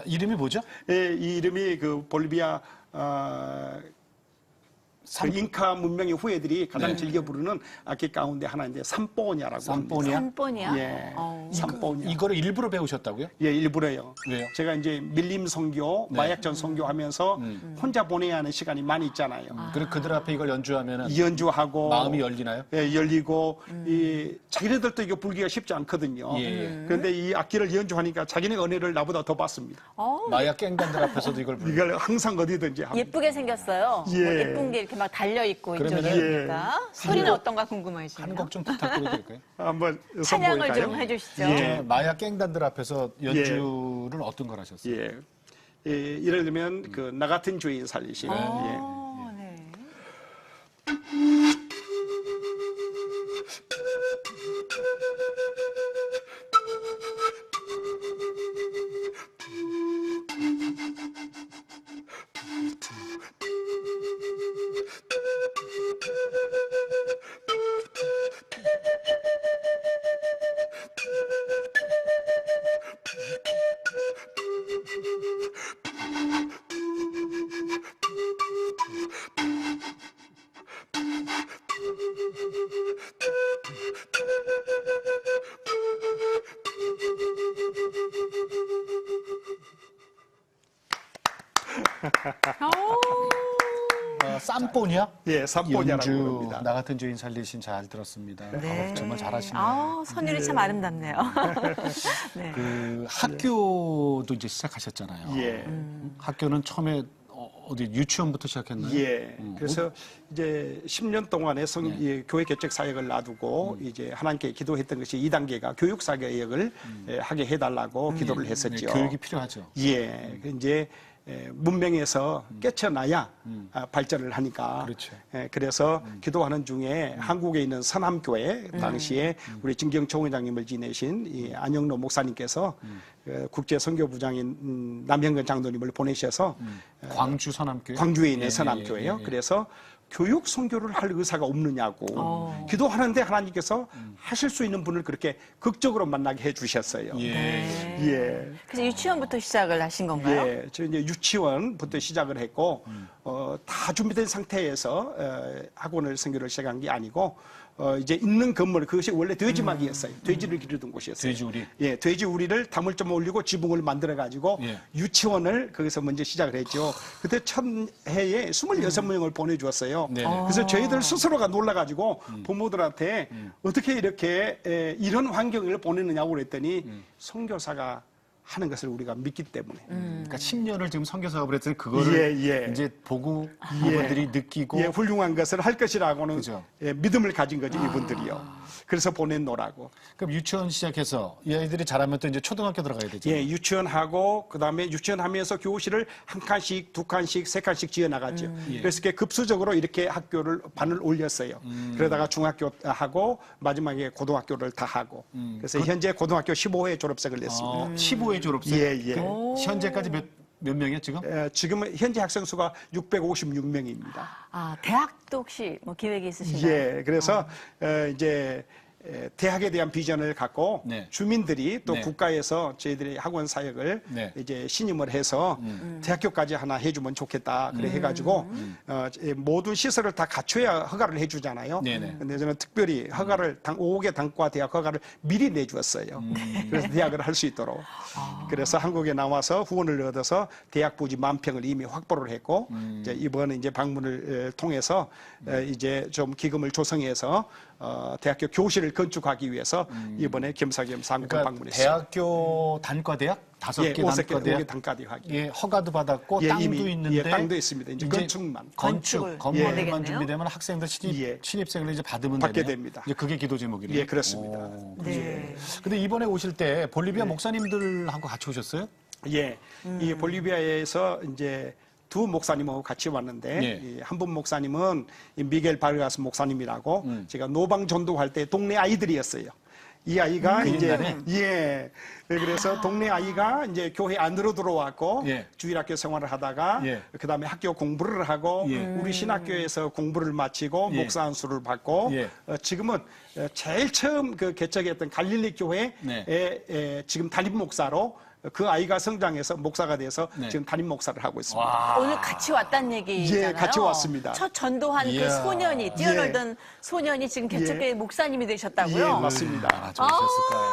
이름이 뭐죠? 예, 이 이름이 그 볼리비아 그 잉카 문명의 후예들이 가장 즐겨 부르는 악기 가운데 하나인데 삼뽀냐라고 삼뽀냐? 합니다. 산본이야? 예, 삼뽀냐. 이거를 일부러 배우셨다고요? 예, 일부러요. 왜요? 제가 이제 밀림 선교, 마약전 선교하면서 혼자 보내야 하는 시간이 많이 있잖아요. 그리고 그들 앞에 이걸 연주하면 연주하고 마음이 열리나요? 예, 열리고 이 자기네들도 이거 불기가 쉽지 않거든요. 그런데 이 악기를 연주하니까 자기네 은혜를 나보다 더 받습니다. 마약 갱단들 앞에서도 이걸 부르고. 이걸 항상 어디든지 합니다. 예쁘게 생겼어요. 예. 뭐 예쁜 게 이렇게 막 달려있고 그러면은 이쪽에 보니까. 소리는 어떤가 궁금해지네요. 한 곡 좀 부탁드려도 될까요? 한번 찬양을 선보일까요? 좀 해주시죠. 예. 마약 갱단들 앞에서 연주를 어떤 걸 하셨어요? 예. 예를 들면 그 나 같은 주인 살리시는 예. 네. 쌈뽀냐? 예, 삼포냐라고 연주 부릅니다. 나 같은 주인 살리신 잘 들었습니다. 네. 정말 잘하시네요. 아, 선율이 참 아름답네요. 네. 그 학교도 이제 시작하셨잖아요. 예. 학교는 처음에 어디 유치원부터 시작했나요? 예. 그래서 이제 10년 동안의 교회 개척 사역을 놔두고 이제 하나님께 기도했던 것이 2단계가 교육 사역을 하게 해달라고 기도를 했었죠. 네, 교육이 필요하죠. 예. 이제 문명에서 깨쳐나야 발전을 하니까. 그렇죠. 그래서 기도하는 중에 한국에 있는 선함교회 당시에 우리 진경총회장님을 지내신 이 안영로 목사님께서 국제 선교부장인 남형근 장로님을 보내셔서 광주 선함교회? 광주에 있는 선함교회요. 그래서 교육 선교를 할 의사가 없느냐고 기도하는데 하나님께서 하실 수 있는 분을 그렇게 극적으로 만나게 해주셨어요. 예. 그래서 유치원부터 시작을 하신 건가요? 예, 저 이제 유치원부터 시작을 했고 다 준비된 상태에서 학원을 선교를 시작한 게 아니고 이제 있는 건물 그것이 원래 돼지막이었어요. 돼지를 기르던 곳이었어요. 돼지우리. 예, 돼지우리를 담을 좀 올리고 지붕을 만들어 가지고 유치원을 거기서 먼저 시작을 했죠. 그때 첫 해에 26명을 보내주었어요. 그래서 저희들 스스로가 놀라가지고 부모들한테 어떻게 이렇게 이런 환경을 보내느냐고 그랬더니 선교사가 하는 것을 우리가 믿기 때문에. 그러니까 10년을 지금 선교 사업을 했더니 그거를 이제 보고 부모들이 느끼고 훌륭한 것을 할 것이라고는 그죠. 믿음을 가진 거지 이분들이요. 그래서 보내노라고. 그럼 유치원 시작해서 이 아이들이 자라면 또 이제 초등학교 들어가야 되죠. 예, 유치원하고 그다음에 유치원하면서 교실을 한 칸씩, 두 칸씩, 세 칸씩 지어 나갔죠. 그래서 이렇게 급수적으로 이렇게 학교를 반을 올렸어요. 그러다가 중학교 하고 마지막에 고등학교를 다 하고. 그래서 현재 고등학교 15회 졸업생을 냈습니다. 15회 졸업생. 예. 현재까지 몇 명이요 지금? 지금은 현재 학생 수가 656명입니다. 아, 대학도 혹시 뭐 계획이 있으신가요? 예, 그래서 이제 대학에 대한 비전을 갖고 주민들이 또 국가에서 저희들이 학원 사역을 이제 신임을 해서 대학교까지 하나 해주면 좋겠다 그래 해가지고 모든 시설을 다 갖춰야 허가를 해주잖아요. 근데 저는 특별히 허가를 5개 단과 대학 허가를 미리 내주었어요. 그래서 대학을 할 수 있도록. 그래서 한국에 나와서 후원을 얻어서 대학 부지 10,000평을 이미 확보를 했고 이제 이번에 이제 방문을 통해서 이제 좀 기금을 조성해서 대학교 교실을 건축하기 위해서 이번에 겸사겸사 한국을 그러니까 방문했습니다. 대학교 단과대학 5개 단과대학 5개 단과대학. 예, 허가도 받았고 땅도 이미, 있는데 땅도 있습니다. 이제 건축만. 건물만 준비되면 학생들 신입생을 이제 받게 됩니다. 이제 그게 기도 제목이네요. 예, 그렇습니다. 네. 근데 이번에 오실 때 볼리비아 목사님들하고 같이 오셨어요? 예. 이 볼리비아에서 이제 두 목사님하고 같이 왔는데 한 분 목사님은 이 미겔 바르가스 목사님이라고 제가 노방 전도할 때 동네 아이들이었어요. 이 아이가 이제 그래서 동네 아이가 이제 교회 안으로 들어왔고 주일학교 생활을 하다가 그다음에 학교 공부를 하고 우리 신학교에서 공부를 마치고 목사 안수를 받고 지금은 제일 처음 그 개척했던 갈릴리 교회에 지금 담임 목사로 그 아이가 성장해서 목사가 돼서 지금 담임 목사를 하고 있습니다. 와. 오늘 같이 왔다는 얘기잖아요. 예, 같이 왔습니다. 첫 전도한 그 소년이 뛰어놀던 소년이 지금 개척교회 목사님이 되셨다고요? 예, 맞습니다.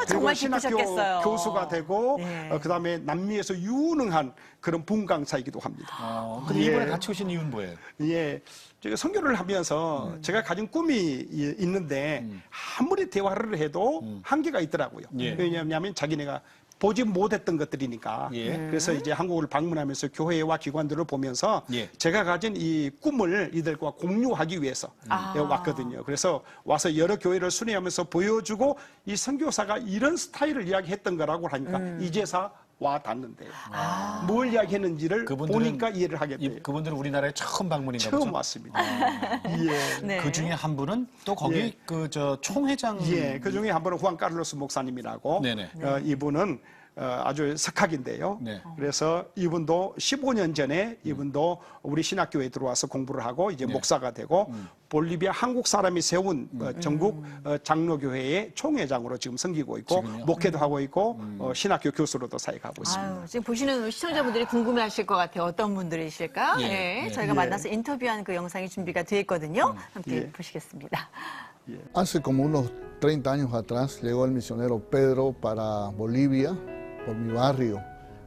정말 신학교 기쁘셨겠어요. 교수가 되고 그다음에 남미에서 유능한 그런 분강사이기도 합니다. 근데 이번에 같이 오신 이유는 뭐예요? 예. 제가 선교를 하면서 제가 가진 꿈이 있는데 아무리 대화를 해도 한계가 있더라고요. 왜냐하면 자기네가 보지 못했던 것들이니까. 그래서 이제 한국을 방문하면서 교회와 기관들을 보면서 제가 가진 이 꿈을 이들과 공유하기 위해서 왔거든요. 그래서 와서 여러 교회를 순회하면서 보여주고 이 선교사가 이런 스타일을 이야기했던 거라고 하니까 이제서 와 닿는데 뭘 이야기했는지를 보니까 이해를 하게 돼요. 그분들은 우리나라에 처음 방문인가 보죠? 처음 왔습니다. 그 중에 한 분은 또 거기 그 저 총회장. 그 중에 한 분은 후안 카를로스 목사님이라고 이분은 아주 석학인데요. 그래서 이분도 15년 전에 이분도 우리 신학교에 들어와서 공부를 하고 이제 목사가 되고 볼리비아 한국 사람이 세운 전국 장로교회의 총회장으로 지금 섬기고 있고 목회도 하고 있고 신학교 교수로도 사역하고 있습니다. 지금 보시는 시청자분들이 궁금해하실 것 같아요. 어떤 분들이실까? 저희가 만나서 인터뷰한 그 영상이 준비가 되어 있거든요. 함께 보시겠습니다. Hace como unos 30 años atrás llegó el misionero Pedro para Bolivia, por mi barrio,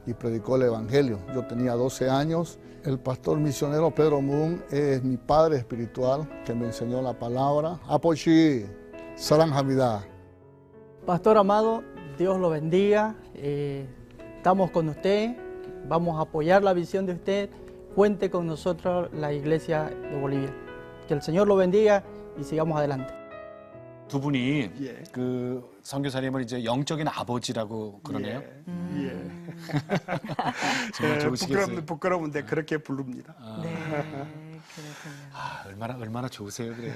y predicó el Evangelio. Yo tenía 12 años. El pastor misionero Pedro Moon es mi padre espiritual que me enseñó la palabra. Apochi, Salam Hamida. Pastor amado, Dios lo bendiga. Estamos con usted, vamos a apoyar la visión de usted. cuente con nosotros la iglesia de Bolivia. Que el Señor lo bendiga y sigamos adelante. 두 분이 그 선교사님을 이제 영적인 아버지라고 그러네요. 정말 좋으시겠어요. 부끄러운데 그렇게 부릅니다. 네, 그렇군요. 얼마나 좋으세요, 그래.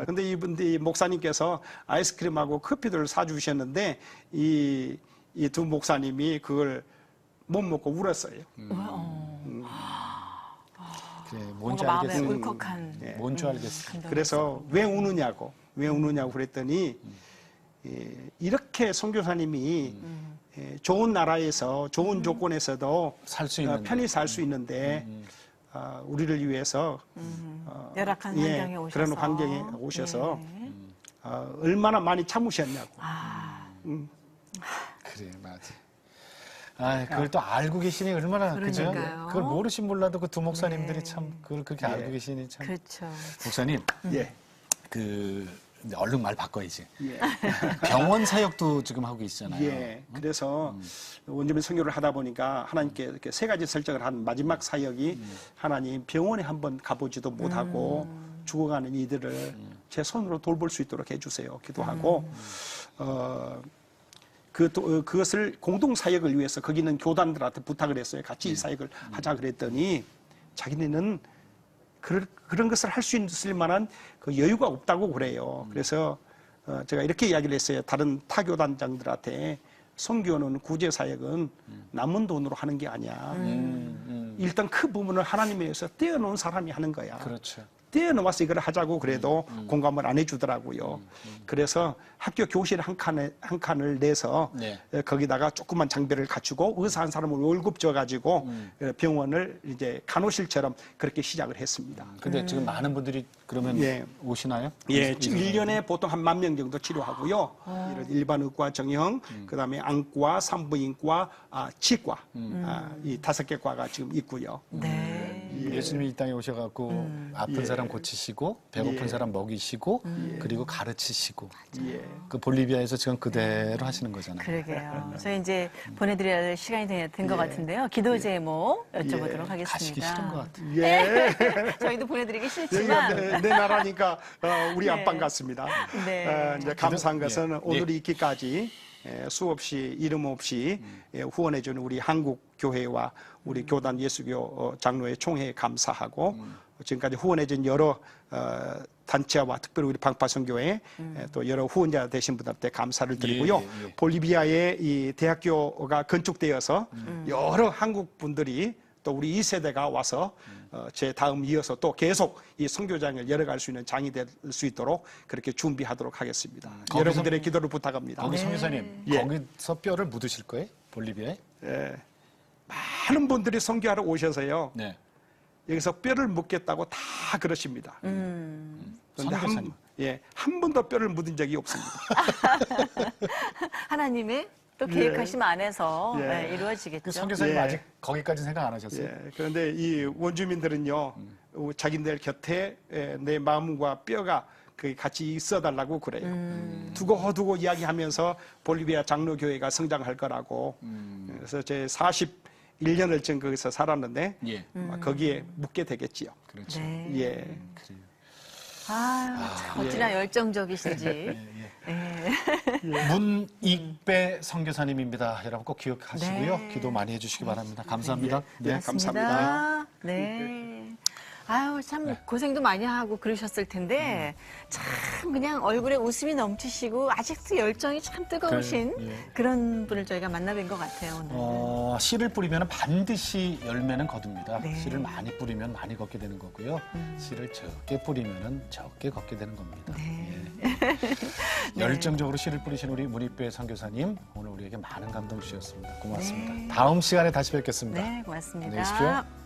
근데 이분들이 목사님께서 아이스크림하고 커피를 사주셨는데 이 두 목사님이 그걸 못 먹고 울었어요. 그래, 뭔지 마음에 알겠어요. 울컥한. 뭔지 알겠어요. 그래서 왜 우느냐고 그랬더니 이렇게 선교사님이 좋은 나라에서 좋은 조건에서도 살 수 있는데. 편히 살 수 있는데 우리를 위해서 열악한 환경에 오셔서. 그런 환경에 오셔서 얼마나 많이 참으셨냐고. 그래, 맞아. 그걸 또 알고 계시니 얼마나, 그죠? 그러니까요. 그걸 모르신 몰라도 그 두 목사님들이 참, 그걸 그렇게 알고 계시니 참. 그렇죠. 목사님, 예. 이제 얼른 말 바꿔야지. 병원 사역도 지금 하고 계시잖아요. 예. 그래서 원주민 선교를 하다 보니까 하나님께 이렇게 세 가지 설정을 한 마지막 사역이 하나님 병원에 한번 가보지도 못하고 죽어가는 이들을 제 손으로 돌볼 수 있도록 해주세요. 기도하고 그것을 공동 사역을 위해서 거기 있는 교단들한테 부탁을 했어요. 같이 이 사역을 하자 그랬더니 자기네는 그런 것을 할 수 있을 만한 그 여유가 없다고 그래요. 그래서 제가 이렇게 이야기를 했어요. 다른 타교단장들한테 선교는 구제 사역은 남은 돈으로 하는 게 아니야. 일단 그 부분을 하나님에 의해서 떼어놓은 사람이 하는 거야. 그렇죠. 떼어놓아서 이걸 하자고 그래도 공감을 안 해주더라고요. 그래서 학교 교실 한 칸을 내서 거기다가 조그만 장비를 갖추고 의사 한 사람을 월급 줘가지고 병원을 이제 간호실처럼 그렇게 시작을 했습니다. 근데 지금 많은 분들이 그러면 오시나요? 예, 1년에 보통 한 10,000명 정도 치료하고요. 이런 일반 의과 정형, 그다음에 안과, 산부인과, 치과, 이 5개 과가 지금 있고요. 네. 예수님이 이 땅에 오셔갖고 아픈 사람 고치시고 배고픈 사람 먹이시고 그리고 가르치시고 그 볼리비아에서 지금 그대로 하시는 거잖아요. 그러게요. 저희 이제 보내드려야 될 시간이 된 것 같은데요. 기도 제목 여쭤보도록 하겠습니다. 가시기 싫은 것 같아요. 네. 저희도 보내드리기 싫지만. 내 나라니까 우리 안방 같습니다. 네. 이제 감사한 것은 오늘 있기까지 수없이 이름 없이 후원해주는 우리 한국 교회와 우리 교단 예수교 장로회 총회에 감사하고 지금까지 후원해준 여러 단체와 특별히 우리 방파선교회 또 여러 후원자 되신 분들한테 감사를 드리고요. 볼리비아의 이 대학교가 건축되어서 여러 한국 분들이 또 우리 2세대가 와서 제 다음 이어서 또 계속 이 선교장을 열어갈 수 있는 장이 될 수 있도록 그렇게 준비하도록 하겠습니다. 여러분들의 기도를 부탁합니다. 거기 선교사님, 거기서 뼈를 묻으실 거예요? 볼리비아에? 많은 분들이 선교하러 오셔서요. 네. 여기서 뼈를 묻겠다고 다 그러십니다. 그런데 한 번도 뼈를 묻은 적이 없습니다. 하나님의 또 계획하심 안에서 이루어지겠죠. 그 선교사님 아직 거기까지 생각 안 하셨어요? 그런데 이 원주민들은요, 자기들 곁에 내 마음과 뼈가 같이 있어달라고 그래요. 두고두고 이야기하면서 볼리비아 장로교회가 성장할 거라고. 그래서 제 41년을 지금 거기서 살았는데 거기에 묵게 되겠지요. 그렇죠. 네. 어찌나 열정적이신지. 문익배 선교사님입니다. 여러분 꼭 기억하시고요. 기도 많이 해주시기 바랍니다. 감사합니다. 네, 감사합니다. 네. 아유, 참 고생도 많이 하고 그러셨을 텐데 참 그냥 얼굴에 웃음이 넘치시고 아직도 열정이 참 뜨거우신 그런 분을 저희가 만나뵌 것 같아요. 오늘. 씨를 뿌리면 반드시 열매는 거둡니다. 씨를 많이 뿌리면 많이 걷게 되는 거고요. 씨를 적게 뿌리면 적게 걷게 되는 겁니다. 열정적으로 씨를 뿌리신 우리 문익배 선교사님 오늘 우리에게 많은 감동 주셨습니다. 고맙습니다. 다음 시간에 다시 뵙겠습니다. 네, 고맙습니다. 안녕히 계십시오.